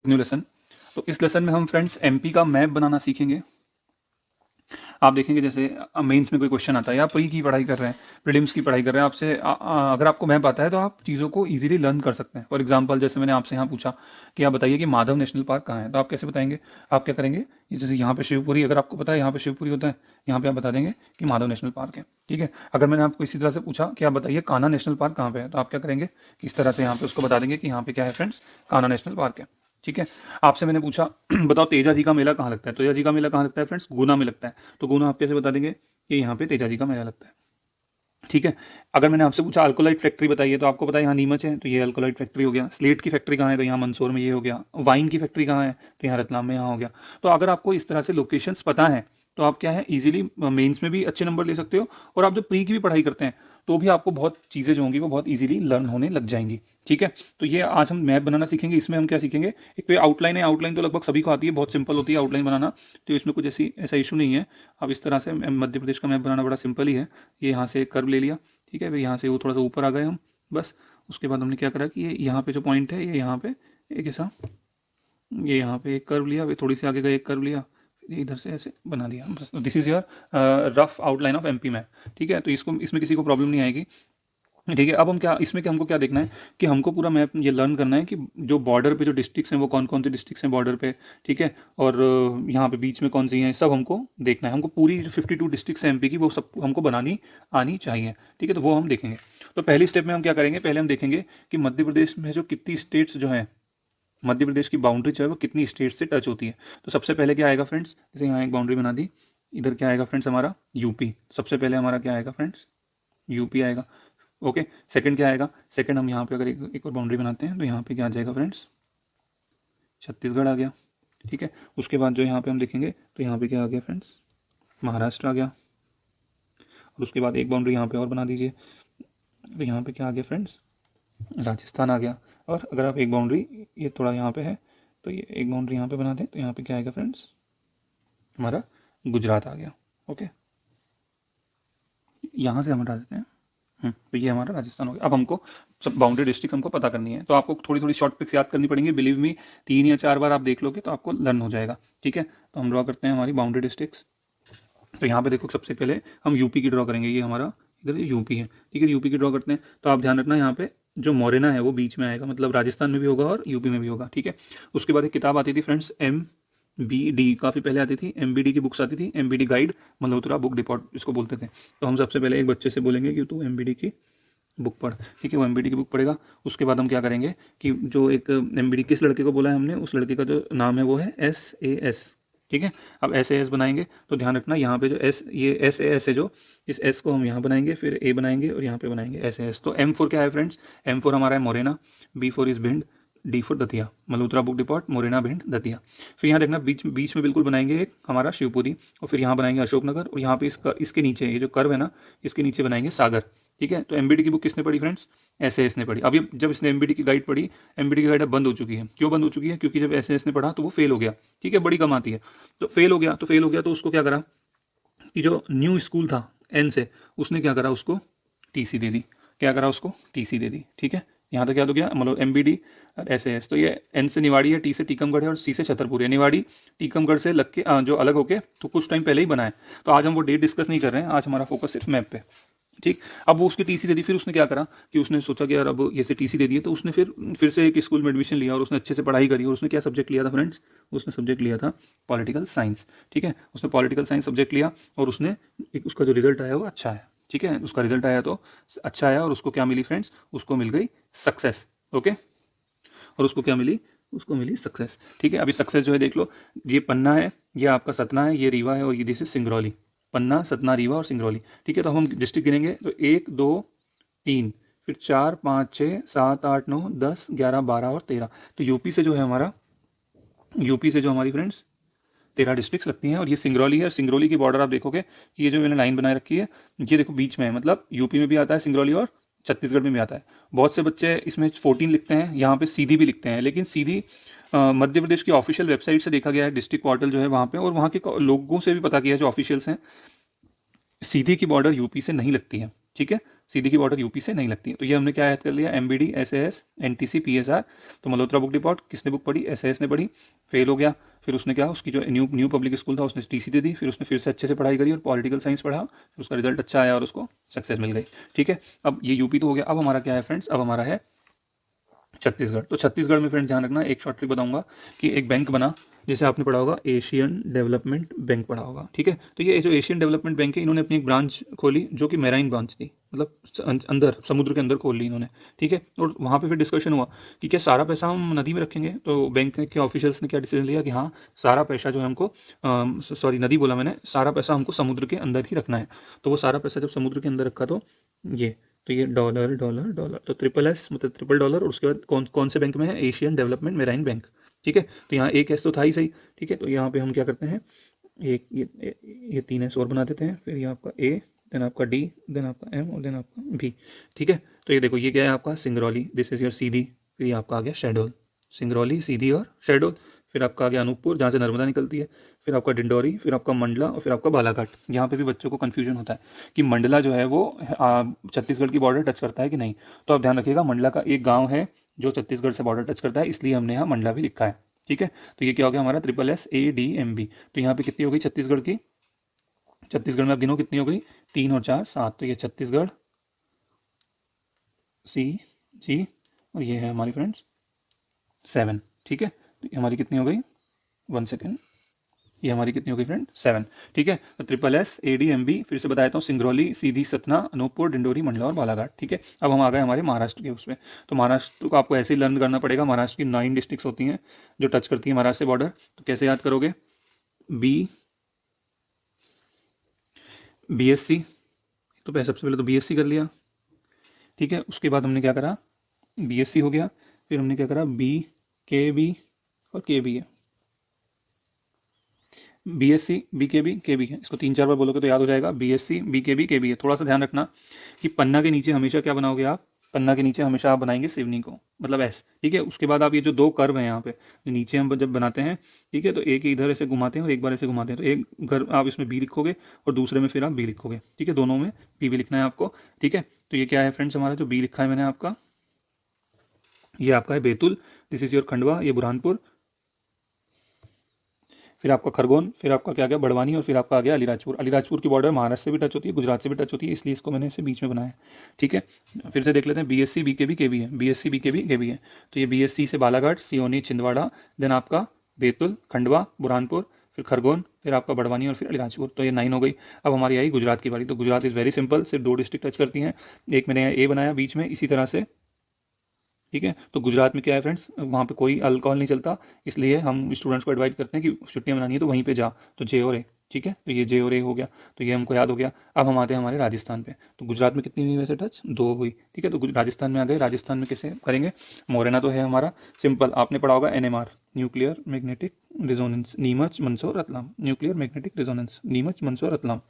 New lesson. तो इस lesson में हम फ्रेंड्स एमपी का मैप बनाना सीखेंगे। आप देखेंगे जैसे मेंस में कोई क्वेश्चन आता है या प्री की पढ़ाई कर रहे हैं, प्रीलिम्स की पढ़ाई कर रहे हैं, आपसे अगर आपको मैप आता है तो आप चीज़ों को इजीली लर्न कर सकते हैं। फॉर एग्जांपल जैसे मैंने आपसे यहाँ पूछा कि आप बताइए कि माधव नेशनल पार्क कहाँ है, तो आप कैसे बताएंगे? आप क्या करेंगे, जैसे यहाँ पे शिवपुरी, अगर आपको पता है यहाँ पे शिवपुरी होता है, यहाँ पे आप बता देंगे कि माधव नेशनल पार्क है। ठीक है, अगर मैंने आपको इसी तरह से पूछा कि आप बताइए कान्हा नेशनल पार्क कहाँ पे है, तो आप क्या करेंगे, इस तरह से यहाँ पे उसको बता देंगे कि यहाँ पे क्या है फ्रेंड्स, कान्हा नेशनल पार्क है। ठीक है, आपसे मैंने पूछा बताओ तेजा जी का मेला कहाँ लगता है, तो तेजा जी का मेला कहाँ लगता है फ्रेंड्स, गुना में लगता है। तो गुना आप कैसे बता देंगे कि यहाँ पे तेजा जी का मेला लगता है। ठीक है, अगर मैंने आपसे पूछा अल्कोलाइट फैक्ट्री बताइए, तो आपको पता है यहाँ नीमच है, तो ये अल्कोलाइट फैक्ट्री हो गया। स्लेट की फैक्ट्री कहाँ है, तो यहाँ मंदसौर में ये हो गया। वाइन की फैक्ट्री कहाँ है, तो यहाँ रतलाम में यहाँ हो गया। तो अगर आपको इस तरह से लोकेशंस पता है तो आप क्या है इजीली मेंस में भी अच्छे नंबर ले सकते हो, और आप जब प्री की भी पढ़ाई करते हैं तो भी आपको बहुत चीज़ें जो होंगी वो बहुत इजीली लर्न होने लग जाएंगी। ठीक है, तो ये आज हम मैप बनाना सीखेंगे। इसमें हम क्या सीखेंगे, एक तो ये आउटलाइन है, आउटलाइन तो लगभग सभी को आती है, बहुत सिंपल होती है आउटलाइन बनाना, तो इसमें कुछ ऐसा इशू नहीं है। अब इस तरह से मध्य प्रदेश का मैप बनाना बड़ा सिंपल ही है। ये यहाँ से कर्व ले लिया, ठीक है, फिर यहाँ से वो थोड़ा सा ऊपर आ गए हम, बस उसके बाद हमने क्या करा कि ये यहाँ पे जो पॉइंट है ये यहाँ पे एक ऐसा, ये यहाँ पे एक कर्व लिया, फिर थोड़ी सी आगे का एक कर्व लिया, फिर इधर से ऐसे बना दिया। बस this is your rough outline of MP map. ठीक है, तो इसको इसमें किसी को प्रॉब्लम नहीं आएगी। ठीक है, अब हम क्या इसमें क्या हमको क्या देखना है कि हमको पूरा मैप ये लर्न करना है कि जो बॉर्डर पे जो डिस्ट्रिक्ट्स हैं वो कौन कौन से डिस्ट्रिक्ट्स हैं बॉर्डर पे। ठीक है, और यहाँ पे बीच में कौन सी हैं सब हमको देखना है। हमको पूरी जो 52 डिस्ट्रिक्ट्स हैं एमपी की वो सब हमको बनानी आनी चाहिए। ठीक है, तो वो हम देखेंगे। तो पहली स्टेप में हम क्या करेंगे, पहले हम देखेंगे कि मध्य प्रदेश में जो कितनी स्टेट्स जो हैं, मध्य प्रदेश की बाउंड्री जो है वो कितनी स्टेट से टच होती है। तो सबसे पहले क्या आएगा फ्रेंड्स, जैसे यहाँ एक बाउंड्री बना दी, इधर क्या आएगा फ्रेंड्स हमारा यूपी। सबसे पहले हमारा क्या आएगा फ्रेंड्स, यूपी आएगा। ओके, सेकंड क्या आएगा, सेकंड हम यहाँ पे अगर एक और बाउंड्री बनाते हैं तो यहाँ पे क्या आ जाएगा फ्रेंड्स, छत्तीसगढ़ आ गया। ठीक है, उसके बाद जो यहाँ पे हम देखेंगे तो यहाँ पे क्या आ गया फ्रेंड्स, महाराष्ट्र आ गया। और उसके बाद एक बाउंड्री यहाँ पे और बना दीजिए, तो यहाँ पे क्या आ गया फ्रेंड्स, राजस्थान आ गया। और अगर आप एक बाउंड्री ये थोड़ा यहाँ पे है तो ये एक बाउंड्री यहाँ पे बना दें तो यहाँ पे क्या आएगा फ्रेंड्स, हमारा गुजरात आ गया। ओके, यहाँ से हम हटा देते हैं। तो ये हमारा राजस्थान हो गया। अब हमको सब बाउंड्री डिस्ट्रिक्ट हमको पता करनी है, तो आपको थोड़ी थोड़ी शॉर्ट पिक्स याद करनी पड़ेंगी। बिलीव मी, 3 या 4 बार आप देख लोगे तो आपको लर्न हो जाएगा। ठीक है, तो हम ड्रॉ करते हैं हमारी बाउंड्री डिस्ट्रिक्ट्स। तो यहाँ पे देखो सबसे पहले हम यूपी की ड्रॉ करेंगे, ये हमारा इधर यूपी है। ठीक है, यूपी की ड्रॉ करते हैं। तो आप ध्यान रखना यहाँ पे जो मोरेना है वो बीच में आएगा, मतलब राजस्थान में भी होगा और यूपी में भी होगा। ठीक है, उसके बाद एक किताब आती थी फ्रेंड्स MBD, काफ़ी पहले आती थी, MBD की बुक्स आती थी, MBD guide Malhotra book depot इसको बोलते थे। तो हम सबसे पहले एक बच्चे से बोलेंगे कि तू MBD की बुक पढ़। ठीक है, वो MBD की बुक पढ़ेगा। उसके बाद हम क्या करेंगे कि जो एक MBD किस लड़के को बोला है हमने, उस लड़के का जो नाम है वो है SAS। ठीक है, अब SAS बनाएंगे तो ध्यान रखना यहाँ पे जो ये SAS है, जो इस S को हम यहाँ बनाएंगे, फिर A बनाएंगे और यहाँ पे बनाएंगे SAS। तो M4 क्या है फ्रेंड्स, M4 हमारा है Morena, B4 is Bhind, D4 Datia, Malhotra book depot, Morena, Bhind, Datia. फिर यहाँ देखना बीच बीच में बिल्कुल बनाएंगे एक हमारा शिवपुरी, और फिर यहाँ बनाएंगे अशोकनगर, और यहाँ पे इसके नीचे ये जो कर्व है ना, इसके नीचे बनाएंगे सागर। ठीक है, तो MBD की बुक किसने पढ़ी फ्रेंड्स, SAS ने पढ़ी। अब ये जब इसने MBD की गाइड पढ़ी, MBD की गाइड अब बंद हो चुकी है। क्यों बंद हो चुकी है, क्योंकि जब SAS ने पढ़ा तो वो फेल हो गया। ठीक है, बड़ी कम आती है, तो फेल हो गया तो उसको क्या करा कि जो न्यू स्कूल था N से, उसने क्या करा, उसको TC दे दी। क्या करा, उसको TC दे दी। ठीक है, यहाँ तक याद हो गया, मतलब MBD और SAS। तो ये N से निवाड़ी है, T से टीकमगढ़ है और C से छतरपुर है। निवाड़ी टीकमगढ़ से लग के जो अलग होके तो कुछ टाइम पहले ही बना है। तो आज हम वो डेट डिस्कस नहीं कर रहे हैं, आज हमारा फोकस सिर्फ मैप पे। ठीक, अब वो उसकी TC दे दी, फिर उसने क्या करा कि उसने सोचा कि यार अब ये से TC दे दिए, तो उसने फिर से एक स्कूल में एडमिशन लिया और उसने अच्छे से पढ़ाई करी। और उसने क्या सब्जेक्ट लिया था फ्रेंड्स, उसने सब्जेक्ट लिया था पॉलिटिकल साइंस। ठीक है, उसने पॉलिटिकल साइंस सब्जेक्ट लिया और उसने एक उसका जो रिजल्ट आया वो अच्छा है। ठीक है, उसका रिजल्ट आया तो अच्छा आया, और उसको क्या मिली फ्रेंड्स, उसको मिल गई सक्सेस। ओके, और उसको क्या मिली, उसको मिली सक्सेस। ठीक है, अभी सक्सेस जो है देख लो, ये पन्ना है, ये आपका सतना है, ये रीवा है, और ये दिस इज सिंगरौली। पन्ना, सतना, रीवा और सिंगरौली। ठीक है, तो हम डिस्ट्रिक्ट गिनेंगे तो 1 2 3, फिर 4 5 6 7 8 9 10 11 12 और 13। तो यूपी से जो है हमारा, यूपी से जो हमारी फ्रेंड्स 13 डिस्ट्रिक्ट्स लगती हैं। और ये सिंगरौली है। सिंगरौली की बॉर्डर आप देखोगे कि ये जो मैंने लाइन बनाए रखी है, ये देखो बीच में है, मतलब यूपी में भी आता है सिंगरौली और छत्तीसगढ़ में भी आता है। बहुत से बच्चे इसमें 14 लिखते हैं, यहाँ पे सीधी भी लिखते हैं, लेकिन सीधी मध्य प्रदेश की ऑफिशियल वेबसाइट से देखा गया है, डिस्ट्रिक्ट पोर्टल जो है वहाँ पे, और वहाँ के लोगों से भी पता किया है जो ऑफिशियल्स हैं, सीधी की बॉर्डर यूपी से नहीं लगती है। ठीक है, सीधी की बॉर्डर यूपी से नहीं लगती है। तो ये हमने क्या याद कर लिया, एमबीडी, एसएएस, एनटीसी, पीएसआर। तो मल्होत्रा बुक डिपॉट किसने बुक पढ़ी, एसएएस ने पढ़ी, फेल हो गया। फिर उसने क्या, उसकी जो न्यू पब्लिक स्कूल था उसने टीसी दे दी, फिर उसने फिर से अच्छे से पढ़ाई करी और पॉलिटिकल साइंस पढ़ा, फिर उसका रिजल्ट अच्छा आया और उसको सक्सेस मिल गई। ठीक है, अब ये यूपी तो हो गया। अब हमारा क्या है फ्रेंड्स, अब हमारा है छत्तीसगढ़। तो छत्तीसगढ़ में फ्रेंड ध्यान रखना, एक शॉर्ट ट्रिक बताऊंगा कि एक बैंक बना, जैसे आपने पढ़ा होगा एशियन डेवलपमेंट बैंक पढ़ा होगा। ठीक है, तो ये जो एशियन डेवलपमेंट बैंक है, इन्होंने अपनी एक ब्रांच खोली जो कि मेराइन ब्रांच थी, मतलब अंदर समुद्र के अंदर खोल ली इन्होंने। ठीक है, और वहाँ पे फिर डिस्कशन हुआ कि क्या सारा पैसा हम नदी में रखेंगे। तो बैंक के ऑफिशियल्स ने क्या डिसीजन लिया कि हाँ, सारा पैसा जो है हमको, सॉरी नदी बोला मैंने, सारा पैसा हमको समुद्र के अंदर ही रखना है। तो वो सारा पैसा जब समुद्र के अंदर रखा, तो ये डॉलर डॉलर डॉलर, तो ट्रिपल एस मतलब ट्रिपल डॉलर, और उसके बाद कौन कौन से बैंक में है, एशियन डेवलपमेंट मेराइन बैंक। ठीक है, तो यहाँ एक एस तो था ही सही। ठीक है, तो यहाँ पे हम क्या करते हैं, एक ये 3 एस और बना देते हैं, फिर ये आपका ए, देन आपका डी, देन आपका एम और देन आपका बी। ठीक है, तो ये देखो ये क्या है आपका सिंगरौली, दिस इज योर सीधी, फिर ये आपका आ गया शहडोल, सिंगरौली, सीधी और शहडोल। फिर आपका आ गया अनूपपुर जहाँ से नर्मदा निकलती है, फिर आपका डिंडौरी, फिर आपका मंडला और फिर आपका बालाघाट। यहाँ पे भी बच्चों को कन्फ्यूजन होता है कि मंडला जो है वो छत्तीसगढ़ की बॉर्डर टच करता है कि नहीं। तो आप ध्यान रखिएगा, मंडला का एक गाँव है जो छत्तीसगढ़ से बॉर्डर टच करता है, इसलिए हमने यहाँ मंडला भी लिखा है। ठीक है, तो ये क्या हो गया हमारा triple S A D M B. तो यहाँ पे कितनी हो गई छत्तीसगढ़ की, छत्तीसगढ़ में आप गिनो कितनी हो गई, 3 और 4 7। तो ये छत्तीसगढ़ सी जी, और ये है हमारी फ्रेंड्स 7। ठीक है, तो ये हमारी कितनी हो गई, 1 सेकेंड, ये हमारी कितनी हो गई फ्रेंड, 7। ठीक है, तो triple S A D M B फिर से बताया था, सिंगरौली, सीधी, सतना, अनूपपुर, डिंडोरी, मंडला और बालाघाट। ठीक है, अब हम आ गए हमारे महाराष्ट्र के उसमें। तो महाराष्ट्र को आपको ऐसे ही लर्न करना पड़ेगा। महाराष्ट्र की 9 डिस्ट्रिक्ट्स होती हैं जो टच करती हैं महाराष्ट्र से बॉर्डर। तो कैसे याद करोगे, बी बीएससी, तो सबसे पहले तो बीएससी कर लिया। ठीक है, उसके बाद हमने क्या करा, बीएससी हो गया, फिर हमने क्या करा, बी के बी और के बी है, बीएससी बी के बी है। इसको 3-4 बार बोलोगे तो याद हो जाएगा, बीएससी बी के बी है। थोड़ा सा ध्यान रखना कि पन्ना के नीचे हमेशा क्या बनाओगे आप, पन्ना के नीचे हमेशा आप बनाएंगे सिवनी को, मतलब एस। ठीक है, उसके बाद आप ये जो 2 कर्व हैं यहाँ पे, जो नीचे हम जब बनाते हैं, ठीक है, तो एक इधर ऐसे घुमाते हैं और एक बार ऐसे घुमाते हैं, तो एक घर आप इसमें बी लिखोगे और दूसरे में फिर आप बी लिखोगे। ठीक है, दोनों में बी लिखना है आपको। ठीक है, तो ये क्या है फ्रेंड्स, हमारा जो बी लिखा है मैंने आपका, ये आपका है Betul, this is your Khandwa, ये बुरहानपुर, फिर आपका खरगोन, फिर आपका क्या गया बड़वानी, और फिर आपका आ गया अलीराजपुर। अलीराजपुर की बॉर्डर महाराष्ट्र से भी टच होती है, गुजरात से भी टच होती है, इसलिए इसको मैंने इसे बीच में बनाया है। ठीक है, फिर से देख लेते हैं, बीएससी बी के बी है, बीएससी बी के बी है। तो ये बीएससी से बालाघाट, सियोनी, छिंदवाड़ा, देन आपका बैतुल, खंडवा, बुरहानपुर, फिर खरगोन, फिर आपका बड़वानी और फिर अलीराजपुर। तो ये 9 हो गई। अब हमारी आई गुजरात की बारी। तो गुजरात इज़ वेरी सिंपल, सिर्फ 2 डिस्ट्रिक्ट टच करती हैं, एक मैंने ए बनाया बीच में इसी तरह से। ठीक है, तो गुजरात में क्या है फ्रेंड्स, वहाँ पे कोई अल्कोहल नहीं चलता, इसलिए हम स्टूडेंट्स को एडवाइस करते हैं कि छुट्टियाँ मनानी है तो वहीं पे जा, तो जे और ए। ठीक है, तो ये जे और ए हो गया, तो ये हमको याद हो गया। अब हम आते हैं हमारे राजस्थान पे। तो गुजरात में कितनी हुई वैसे टच, 2 हुई। ठीक है, तो राजस्थान में आ गए। राजस्थान में कैसे करेंगे, मोरेना तो है हमारा सिंपल, आपने पढ़ा होगा NMR, nuclear magnetic resonance, Neemuch, Mandsaur, Ratlam, nuclear magnetic resonance, Neemuch, Mandsaur, Ratlam.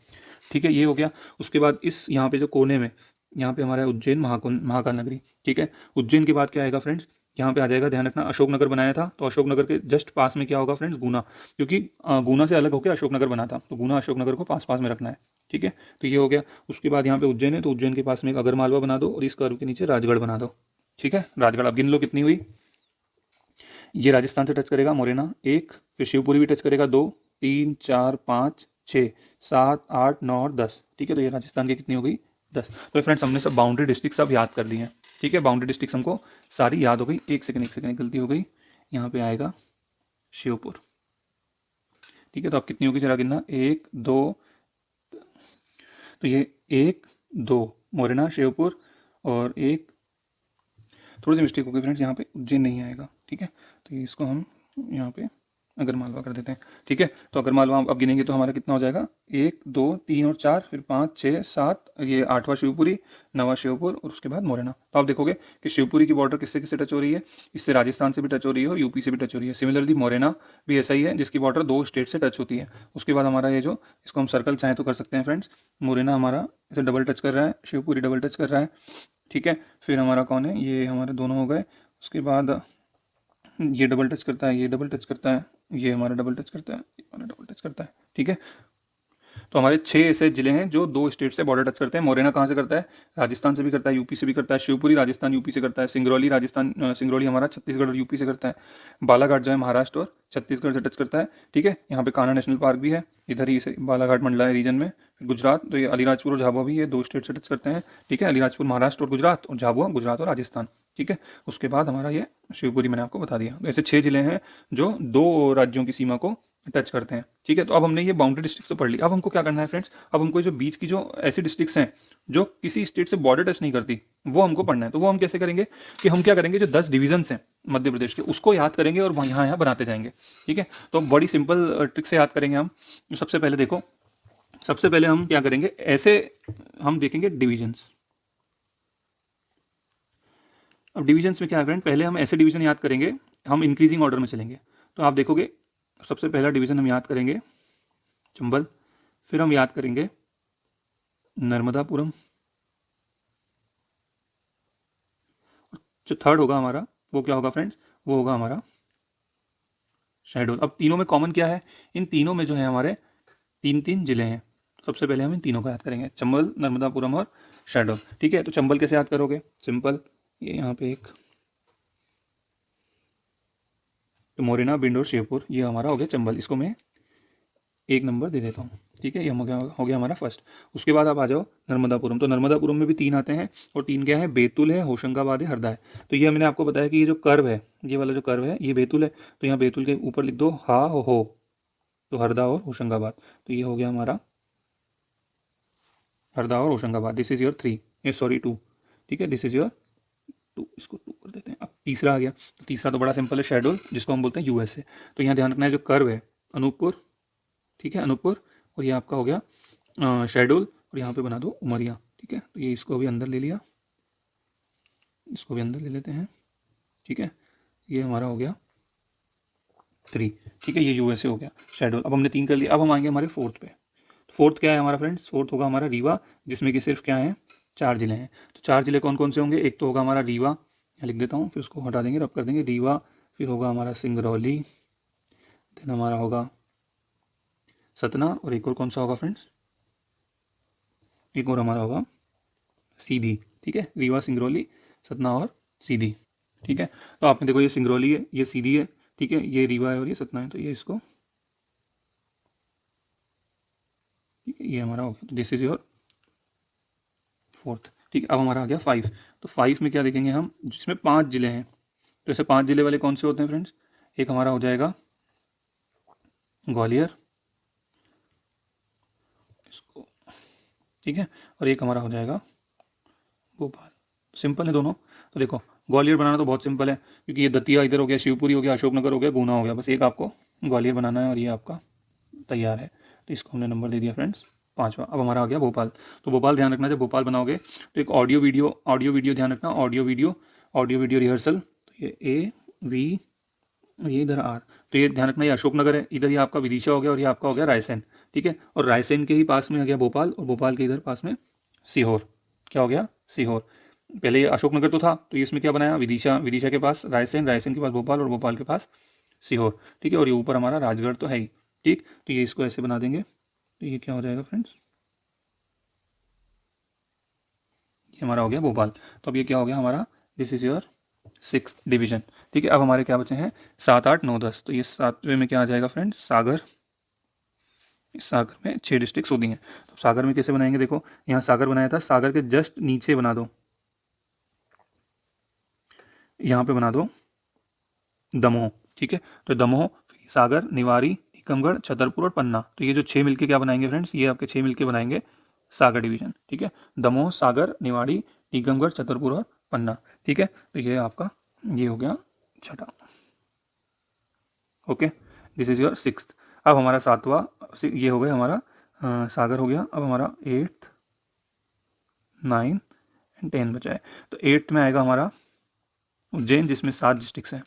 ठीक है, ये हो गया। उसके बाद इस यहाँ पे जो कोने में, यहाँ पे हमारा है उज्जैन, महाकाल नगरी। ठीक है, उज्जैन के बाद क्या आएगा फ्रेंड्स, यहाँ पे आ जाएगा, ध्यान रखना, अशोकनगर बनाया था, तो अशोकनगर के जस्ट पास में क्या होगा फ्रेंड्स, गुना, क्योंकि गुना से अलग होकर अशोकनगर बना था, तो गुना अशोकनगर को पास पास में रखना है। ठीक है, तो ये हो गया। उसके बाद यहाँ पे उज्जैन है, तो उज्जैन के पास में एक अगरमालवा बना दो और इस कर्व के नीचे राजगढ़ बना दो। ठीक है, राजगढ़ अब गिन लो कितनी हुई। ये राजस्थान से टच करेगा मोरेना 1, फिर शिवपुरी भी टच करेगा 2, 3, 4, 5, 6, 7, 8, 9 और 10। ठीक है, तो ये राजस्थान की कितनी हो गई, 10। तो फ्रेंड्स हमने सब बाउंड्री डिस्ट्रिक्ट सब याद कर ली हैं। ठीक है, बाउंड्री डिस्ट्रिक्ट हमको सारी याद हो गई। एक सेकंड गलती हो गई, यहाँ पे आएगा शिवपुर। ठीक है, तो अब कितनी होगी जरा गिनना, 1, 2, तो ये 1, 2 मोरेना, शिवपुर, और एक थोड़ी सी मिस्टेक हो गई फ्रेंड्स, यहाँ पे उज्जैन नहीं आएगा। ठीक है, तो इसको हम यहाँ पे अगरमालवा कर देते हैं। ठीक है, तो अगरमालवा अब गिनेंगे तो हमारा कितना हो जाएगा, 1, 2, 3 और 4, फिर 5, 6, 7, ये 8वां शिवपुरी, 9वां शिवपुर और उसके बाद मोरेना। तो आप देखोगे कि शिवपुरी की बॉर्डर किससे किससे टच हो रही है, इससे राजस्थान से भी टच हो रही है और यूपी से भी टच हो रही है। सिमिलरली मोरेना भी ऐसा ही है, जिसकी बॉर्डर 2 स्टेट से टच होती है। उसके बाद हमारा ये जो, इसको हम सर्कल चाहें तो कर सकते हैं फ्रेंड्स, मोरेना हमारा इसे डबल टच कर रहा है, शिवपुरी डबल टच कर रहा है। ठीक है, फिर हमारा कौन है, ये हमारे दोनों हो गए। उसके बाद ये डबल टच करता है, ये डबल टच करता है, ये हमारा डबल टच करता है, ये हमारा डबल टच करता है। ठीक है, तो हमारे 6 ऐसे जिले हैं जो 2 स्टेट से बॉर्डर टच करते हैं। मोरेना कहाँ से करता है? राजस्थान से भी करता है, यूपी से भी करता है। शिवपुरी राजस्थान यूपी से करता है। सिंगरौली राजस्थान, सिंगरौली हमारा छत्तीसगढ़ और यूपी से करता है। बालाघाट जो है महाराष्ट्र और छत्तीसगढ़ से टच करता है, ठीक है। यहाँ पे कान्हा नेशनल पार्क भी है, इधर ही से बालाघाट मंडला रीजन में। गुजरात तो ये अलीराजपुर और झाबुआ भी, ये 2 स्टेट से टच करते हैं, ठीक है। अलीराजपुर महाराष्ट्र और गुजरात, और झाबुआ गुजरात और राजस्थान, ठीक है। उसके बाद हमारा ये शिवपुरी मैंने आपको बता दिया। तो ऐसे 6 जिले हैं जो 2 राज्यों की सीमा को टच करते हैं, ठीक है। तो अब हमने ये बाउंड्री डिस्ट्रिक्ट तो पढ़ ली। अब हमको क्या करना है फ्रेंड्स? अब हमको जो बीच की जो ऐसी डिस्ट्रिक्ट्स हैं जो किसी स्टेट से बॉर्डर टच नहीं करती, वो हमको पढ़ना है। तो वो हम कैसे करेंगे कि हम क्या करेंगे, जो 10 डिवीजन्स हैं मध्य प्रदेश के, उसको याद करेंगे और वहाँ यहाँ बनाते जाएंगे, ठीक है। तो बड़ी सिंपल ट्रिक से याद करेंगे हम। सबसे पहले देखो, सबसे पहले हम क्या करेंगे, ऐसे हम देखेंगे डिविजन्स। अब डिविजन्स में क्या है फ्रेंड, पहले हम ऐसे डिवीजन याद करेंगे, हम इंक्रीजिंग ऑर्डर में चलेंगे। तो आप देखोगे सबसे पहला डिवीजन हम याद करेंगे चंबल, फिर हम याद करेंगे नर्मदापुरम, जो थर्ड होगा हमारा वो क्या होगा फ्रेंड्स, वो होगा हमारा शहडोल। अब तीनों में कॉमन क्या है, इन तीनों में जो है हमारे 3 जिले हैं। सबसे पहले हम इन तीनों को याद करेंगे, चंबल, नर्मदापुरम और शहडोल, ठीक है। तो चंबल कैसे याद करोगे, सिंपल, ये यहाँ पे एक तो मोरेना, भिंड और शिवपुर, ये हमारा हो गया चंबल। इसको मैं 1 नंबर दे देता हूँ, ठीक है। ये हो गया हमारा फर्स्ट। उसके बाद आप आ जाओ नर्मदापुरम। तो नर्मदापुरम में भी 3 आते हैं, और 3 क्या है, बैतूल है, होशंगाबाद है, हरदा है। तो ये मैंने आपको बताया कि ये जो कर्व है, ये वाला जो कर्व है, ये बैतूल है। तो यहाँ बैतूल के ऊपर लिख दो हा हो, तो हरदा और होशंगाबाद। तो ये हो गया हमारा हरदा और होशंगाबाद। दिस इज योर 3, ये सॉरी 2, ठीक है। दिस इज योर 2, इसको 2 कर देते हैं। अब तीसरा आ गया। तो तीसरा तो बड़ा सिंपल है, शहडोल, जिसको हम बोलते हैं यूएसए। तो यहाँ ध्यान रखना है, जो कर्व है अनूपपुर, ठीक है, अनूपपुर, और ये आपका हो गया शहडोल, और यहाँ पे बना दो उमरिया, ठीक है। तो ये इसको भी अंदर ले लिया, इसको भी अंदर ले लेते हैं, ठीक है। ये हमारा हो गया 3, ठीक है। ये यूएसए हो गया, शहडोल। अब हमने 3 कर लिया। अब हम आएंगे हमारे फोर्थ पे। फोर्थ क्या है हमारा फ्रेंड्स, फोर्थ होगा हमारा रीवा, जिसमें कि सिर्फ क्या है, 4 जिले हैं। तो 4 जिले कौन कौन से होंगे, एक तो होगा हमारा रीवा, यहाँ लिख देता हूँ, फिर उसको हटा देंगे, रब कर देंगे, रीवा। फिर होगा हमारा सिंगरौली, देन हमारा होगा सतना, और एक और कौन सा होगा फ्रेंड्स, एक और हमारा होगा सीधी, ठीक है। रीवा, सिंगरौली, सतना और सीधी, ठीक है। तो आपने देखो, ये सिंगरौली है, ये सीधी है, ठीक है, ये रीवा है और ये सतना है। तो ये इसको, ठीक है, ये हमारा हो गया। तो दिस इज योर फोर्थ, ठीक है। अब हमारा आ गया 5। तो 5 में क्या देखेंगे हम, जिसमें 5 जिले हैं। तो ऐसे 5 जिले वाले कौन से होते हैं फ्रेंड्स, एक हमारा हो जाएगा ग्वालियर, इसको, ठीक है, और एक हमारा हो जाएगा भोपाल। सिंपल है दोनों। तो देखो, ग्वालियर बनाना तो बहुत सिंपल है, क्योंकि ये दतिया इधर हो गया, शिवपुरी हो गया, अशोकनगर हो गया, गुना हो गया, बस एक आपको ग्वालियर बनाना है और ये आपका तैयार है। तो इसको हमने नंबर दे दिया फ्रेंड्स 5वां। अब हमारा आ गया भोपाल। तो भोपाल ध्यान रखना, जब भोपाल बनाओगे तो एक ऑडियो वीडियो ध्यान रखना, ऑडियो वीडियो रिहर्सल। तो ये ए वी, ये इधर आर, तो ये ध्यान रखना, ये अशोकनगर है, इधर ये आपका विदिशा हो गया, और ये आपका हो गया रायसेन, ठीक है। और रायसेन के ही पास में आ गया भोपाल, और भोपाल के इधर पास में सीहोर, क्या हो गया, सीहोर। पहले ये अशोकनगर तो था, तो ये इसमें क्या बनाया, विदिशा के पास रायसेन के पास भोपाल, और भोपाल के पास सीहोर, ठीक है। और ये ऊपर हमारा राजगढ़ तो है ही, ठीक। तो ये इसको ऐसे बना देंगे, तो ये क्या हो जाएगा फ्रेंड्स, ये हमारा हो गया भोपाल। तो अब ये क्या हो गया हमारा, this is your 6th division, ठीक है। अब हमारे क्या बचे हैं, 7, 8, 9, 10। तो ये 7वें में क्या आ जाएगा फ्रेंड्स, सागर। इस सागर में 6 डिस्ट्रिक्ट होती हैं। तो सागर में कैसे बनाएंगे, देखो यहाँ सागर बनाया था, सागर के जस्ट नीचे बना दो, यहाँ पे बना दो दमोह, ठीक है। तो दमोह, सागर, निवाड़ी, टीकमगढ़, छतरपुर और पन्ना। तो ये जो 6 मिलके क्या बनाएंगे फ्रेंड्स, ये आपके 6 मिलके बनाएंगे सागर डिवीजन, ठीक है। दमोह, सागर, निवाड़ी, टीकमगढ़, छतरपुर और पन्ना, ठीक है। तो ये आपका, ये हो गया 6ठा, okay. This is your 6th। अब हमारा 7वां, ये हो गया हमारा सागर हो गया। अब हमारा 8th, 9 एंड 10 बचा है। तो 8th में आएगा हमारा उज्जैन, जिसमें 7 डिस्ट्रिक्ट्स हैं,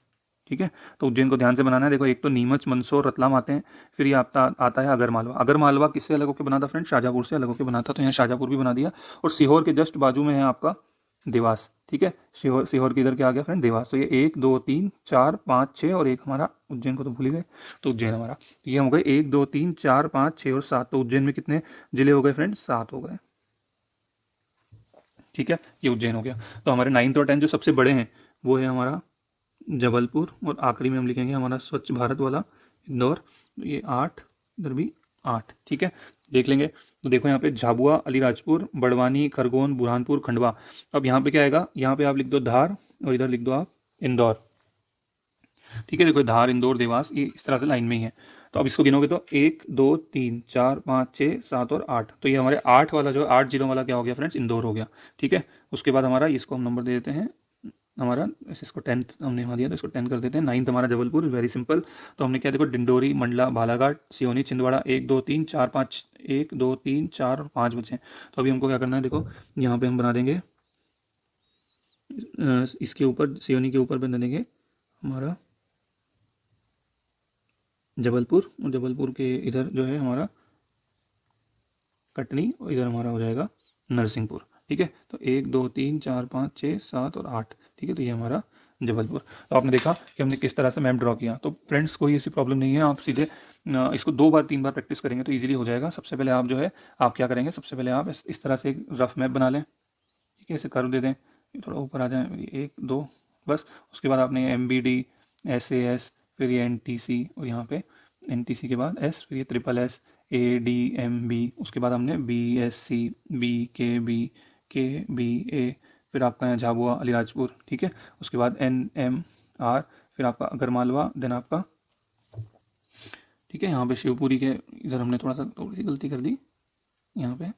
ठीक है। तो उज्जैन को ध्यान से बनाना है। देखो, एक तो नीमच, मंदसौर, रतलाम आते हैं, फिर ये आता है अगरमालवा। अगरमालवा किससे अलग होकर बना था फ्रेंड, शाजापुर से अलग होकर बना था। तो यहाँ शाजापुर भी बना दिया। और सीहोर के जस्ट बाजू में है आपका देवास, ठीक है। सीहोर के इधर क्या आ गया फ्रेंड, देवास। तो ये 1 2 3 4 5 6 और एक हमारा उज्जैन को तो भूल ही गए, तो उज्जैन हमारा। तो ये हो गए 1 2 3 4 5 6 और 7। तो उज्जैन में कितने जिले हो गए फ्रेंड, 7 हो गए, ठीक है। ये उज्जैन हो गया। तो हमारे 9th और 10th जो सबसे बड़े हैं वो है हमारा जबलपुर, और आखिरी में हम लिखेंगे हमारा स्वच्छ भारत वाला इंदौर। ये 8, इधर भी 8, ठीक है। देख लेंगे। तो देखो यहाँ पे झाबुआ, अलीराजपुर, बड़वानी, खरगोन, बुरहानपुर, खंडवा। अब यहाँ पे क्या आएगा, यहाँ पे आप लिख दो धार और इधर लिख दो आप इंदौर, ठीक है। देखो धार, इंदौर, देवास, ये इस तरह से लाइन में ही है। तो अब इसको गिनोगे तो 1 2 3 4 5 6 7 और 8। तो ये हमारे 8 वाला जो 8 जिलों वाला क्या हो गया फ्रेंड्स, इंदौर हो गया, ठीक है। उसके बाद हमारा इसको हम नंबर दे देते हैं हमारा, ऐसे इसको 10th हमने वहाँ दिया तो इसको 10 कर देते हैं। 9th हमारा जबलपुर, वेरी सिंपल। तो हमने क्या देखो, डिंडोरी, मंडला, बालाघाट, सिवनी, छिंदवाड़ा, 1 2 3 4 5, 1 2 3 4 और 5 बचे हैं। तो अभी हमको क्या करना है, देखो यहाँ पे हम बना देंगे इसके ऊपर, सिवनी के ऊपर बना देंगे हमारा जबलपुर, और जबलपुर के इधर जो है हमारा कटनी, और इधर हमारा हो जाएगा नरसिंहपुर, ठीक है। तो 1 2 3 4 5 6 7 और 8, ठीक है। तो ये हमारा जबलपुर। तो आपने देखा कि हमने किस तरह से मैप ड्रॉ किया। तो फ्रेंड्स कोई ऐसी प्रॉब्लम नहीं है, आप सीधे इसको 2 बार 3 बार प्रैक्टिस करेंगे तो इजीली हो जाएगा। सबसे पहले आप जो है आप क्या करेंगे, सबसे पहले आप इस तरह से एक रफ मैप बना लें, ठीक है। ऐसे कर्व दे दें, थोड़ा ऊपर आ जाए, 1 2 बस। उसके बाद आपने MBD, SAS, फिर ये NTC, और यहाँ पे NTC के बाद S, फिर ये SSS, ADMB, उसके बाद हमने BSC, BKB, KBA, फिर आपका यहाँ झाबुआ, अलीराजपुर, ठीक है। उसके बाद NMR, फिर आपका अगरमालवा, देन आपका, ठीक है। यहाँ पे शिवपुरी के इधर हमने थोड़ी सी गलती कर दी, यहाँ पे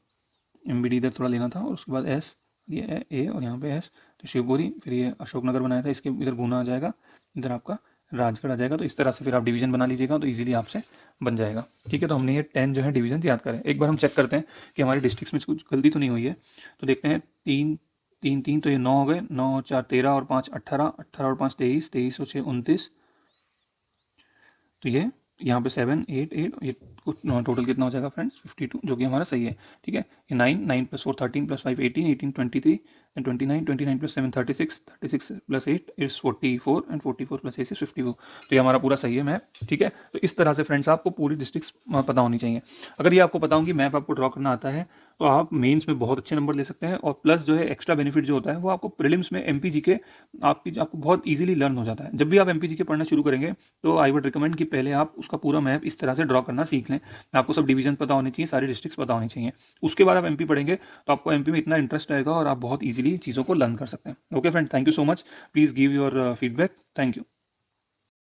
MBD इधर थोड़ा लेना था, और उसके बाद S, ये A और यहाँ पे S, तो शिवपुरी, फिर ये अशोकनगर बनाया था, इसके इधर गुना आ जाएगा, इधर आपका राजगढ़ आ जाएगा। तो इस तरह से फिर आप डिवीजन बना लीजिएगा तो इजीली आपसे बन जाएगा, ठीक है। तो हमने ये 10 जो है डिवीजन याद करें। एक बार हम चेक करते हैं कि हमारे डिस्ट्रिक्ट्स में कुछ गलती तो नहीं हुई है। तो देखते हैं, 3 3 3, तो ये 9 हो गए, 9 और 4 13 और 5 18, 18 और 5 23, 23 और 6 29। तो ये यहाँ पे 7 8 8, ये टोटल कितना हो जाएगा फ्रेंड्स, 52, जो कि हमारा सही है, ठीक है। ये 9 9 + 4 13 + 5 18 18 23 एंड 29 29 + 7 36 36 + 8 इज 44 एंड 44 + 8 इज 54। तो ये हमारा पूरा सही है मैप, ठीक है। तो इस तरह से फ्रेंड्स आपको पूरी डिस्ट्रिक्ट्स पता होनी चाहिए। अगर ये आपको पता होगी, मैप आपको ड्रॉ करना आता है, तो आप मेंस में बहुत अच्छे नंबर ले सकते हैं। और प्लस जो है एक्स्ट्रा बेनिफिट जो होता है वो आपको प्रीलिम्स में MPGK आपको बहुत इजीली लर्न हो जाता है। जब भी आप MPGK पढ़ना शुरू करेंगे तो आई वुड रिकमेंड कि पहले आप उसका पूरा मैप इस तरह से ड्रॉ करना सीख लें। आपको सब डिवीजन पता होने चाहिए, सारी डिस्ट्रिक्ट्स पता होनी चाहिए। उसके बाद आप MP पढ़ेंगे तो आपको MP में इतना इंटरेस्ट आएगा और आप बहुत ईजिली चीज़ों को लर्न कर सकते हैं। Okay friend, thank you so much. Please give your feedback. Thank you.